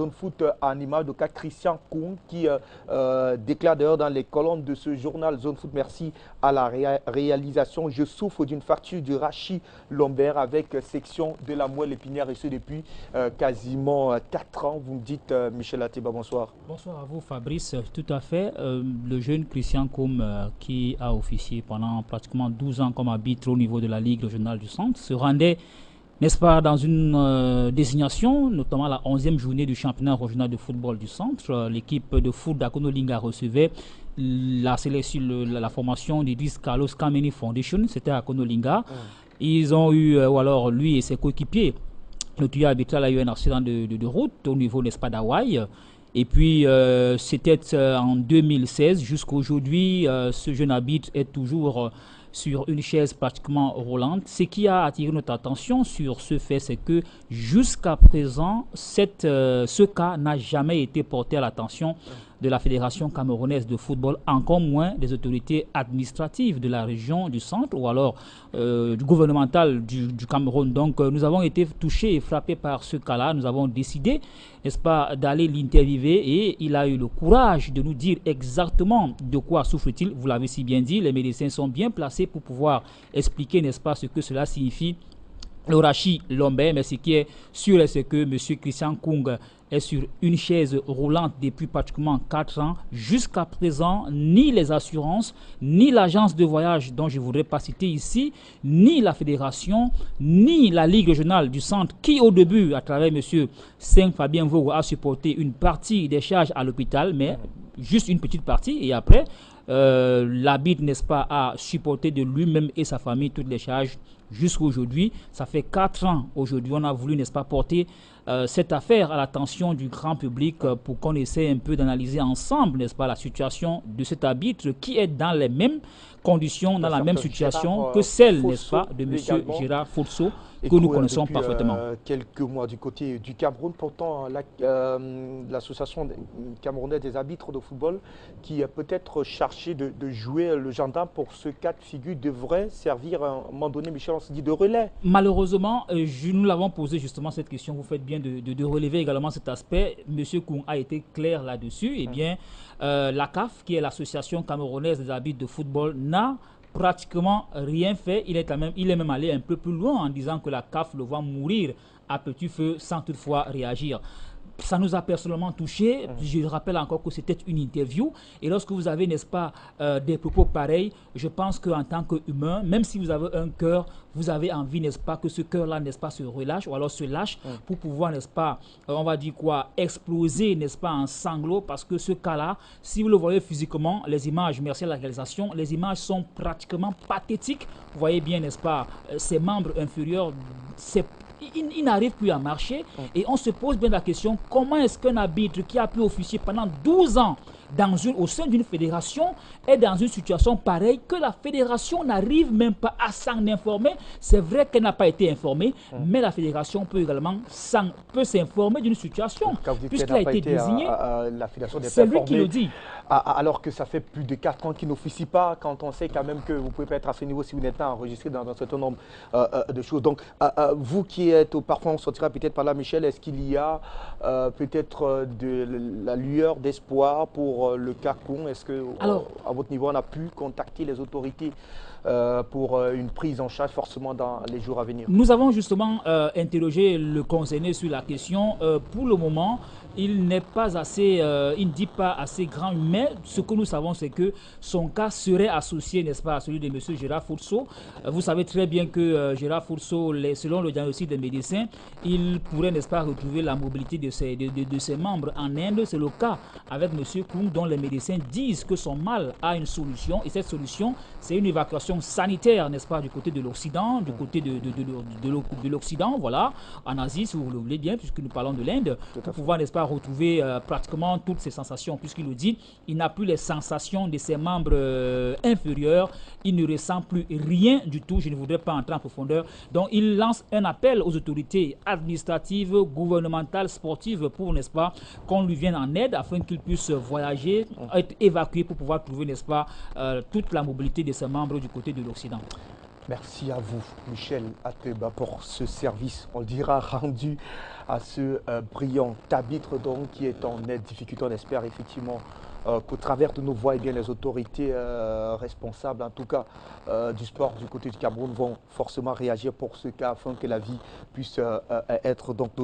Zone foot en image de cas Christian Koum qui déclare d'ailleurs dans les colonnes de ce journal Zone foot, merci à la réalisation. Je souffre d'une fracture du rachis lombaire avec section de la moelle épinière et ce depuis quasiment 4 ans. Vous me dites, Michel Atiba, bonsoir. Bonsoir à vous Fabrice, tout à fait. Le jeune Christian Koum qui a officié pendant pratiquement 12 ans comme arbitre au niveau de la Ligue régionale du Centre se rendait, n'est-ce pas, dans une désignation, notamment la 11e journée du championnat régional de football du Centre. L'équipe de foot d'Akonolinga recevait la sélection, la formation d'Idriss Carlos Kameni Foundation, c'était à Akonolinga. Ils ont eu, ou alors lui et ses coéquipiers, le tuyau arbitral a eu un accident de route au niveau, n'est-ce pas, d'Hawaï. Et puis, c'était en 2016 jusqu'à aujourd'hui, ce jeune arbitre est toujours sur une chaise pratiquement roulante. Ce qui a attiré notre attention sur ce fait, c'est que jusqu'à présent, ce cas n'a jamais été porté à l'attention de la Fédération camerounaise de football, encore moins des autorités administratives de la région du Centre ou alors du gouvernemental du Cameroun. Donc nous avons été touchés et frappés par ce cas-là. Nous avons décidé, n'est-ce pas, d'aller l'interviewer et il a eu le courage de nous dire exactement de quoi souffre-t-il. Vous l'avez si bien dit, les médecins sont bien placés pour pouvoir expliquer, n'est-ce pas, ce que cela signifie. Le rachis lombaire, mais ce qui est sûr, c'est que M. Christian Koum est sur une chaise roulante depuis pratiquement 4 ans. Jusqu'à présent, ni les assurances, ni l'agence de voyage dont je ne voudrais pas citer ici, ni la fédération, ni la Ligue régionale du Centre, qui au début, à travers M. Saint-Fabien Vogo, a supporté une partie des charges à l'hôpital, mais juste une petite partie, et après, l'arbitre, n'est-ce pas, a supporté de lui-même et sa famille toutes les charges jusqu'à aujourd'hui. Ça fait 4 ans aujourd'hui. On a voulu, n'est-ce pas, porter cette affaire à l'attention du grand public pour qu'on essaie un peu d'analyser ensemble, n'est-ce pas, la situation de cet arbitre qui est dans les mêmes conditions, dans la même situation que celle, n'est-ce pas, de M. Gérard Fourceau, que nous connaissons parfaitement. Quelques mois du côté du Cameroun, pourtant l'association camerounaise des arbitres de football qui est peut-être chargée de jouer le gendarme pour ce cas de figure devrait servir à un moment donné, Michel, on se dit, de relais. Malheureusement, nous l'avons posé justement cette question, vous faites bien de relever également cet aspect. M. Koum a été clair là-dessus. Eh bien, la CAF, qui est l'association camerounaise des arbitres de football, n'a pratiquement rien fait. Il est même allé un peu plus loin en disant que la CAF le voit mourir à petit feu sans toutefois réagir. Ça nous a personnellement touché. Je rappelle encore que c'était une interview. Et lorsque vous avez, n'est-ce pas, des propos pareils, je pense qu'en tant qu'humain, même si vous avez un cœur, vous avez envie, n'est-ce pas, que ce cœur-là, n'est-ce pas, se relâche ou alors se lâche pour pouvoir, n'est-ce pas, on va dire quoi, exploser, n'est-ce pas, en sanglots. Parce que ce cas-là, si vous le voyez physiquement, les images, merci à la réalisation, les images sont pratiquement pathétiques. Vous voyez bien, n'est-ce pas, ses membres inférieurs, il n'arrive plus à marcher et on se pose bien la question, comment est-ce qu'un arbitre qui a pu officier pendant 12 ans au sein d'une fédération est dans une situation pareille que la fédération n'arrive même pas à s'en informer. C'est vrai qu'elle n'a pas été informée, mais la fédération peut également s'informer d'une situation puisqu'il a été désigné. C'est lui qui le dit. Alors que ça fait plus de 4 ans qu'il n'officie pas, quand on sait quand même que vous ne pouvez pas être à ce niveau si vous n'êtes pas enregistré dans un certain nombre de choses. Donc, vous qui êtes, parfois on sortira peut-être par là, Michel, est-ce qu'il y a peut-être de la lueur d'espoir pour le cas Koum? Est-ce que, à votre niveau, on a pu contacter les autorités pour une prise en charge forcément dans les jours à venir? Nous avons justement interrogé le concerné sur la question. Pour le moment, il n'est pas assez, il ne dit pas assez grand, mais ce que nous savons, c'est que son cas serait associé, n'est-ce pas, à celui de M. Gérard Fourceau. Vous savez très bien que Gérard Fourceau, selon le diagnostic des médecins, il pourrait, n'est-ce pas, retrouver la mobilité de ses membres en Inde. C'est le cas avec M. Koum, dont les médecins disent que son mal a une solution, et cette solution, c'est une évacuation sanitaire, n'est-ce pas, du côté de l'Occident, du côté de l'Occident, voilà, en Asie, si vous le voulez bien, puisque nous parlons de l'Inde, pour pouvoir, n'est-ce pas, retrouver pratiquement toutes ses sensations, puisqu'il le dit, il n'a plus les sensations de ses membres inférieurs, il ne ressent plus rien du tout. Je ne voudrais pas entrer en profondeur. Donc il lance un appel aux autorités administratives, gouvernementales, sportives pour, n'est-ce pas, qu'on lui vienne en aide afin qu'il puisse voyager, être évacué pour pouvoir trouver, n'est-ce pas, toute la mobilité de ses membres du côté de l'Occident. Merci à vous, Michel Ateba, pour ce service, on le dira, rendu à ce brillant arbitre donc, qui est en nette difficulté. On espère effectivement qu'au travers de nos voix, eh bien, les autorités responsables, en tout cas du sport du côté du Cameroun, vont forcément réagir pour ce cas afin que la vie puisse être donc donnée.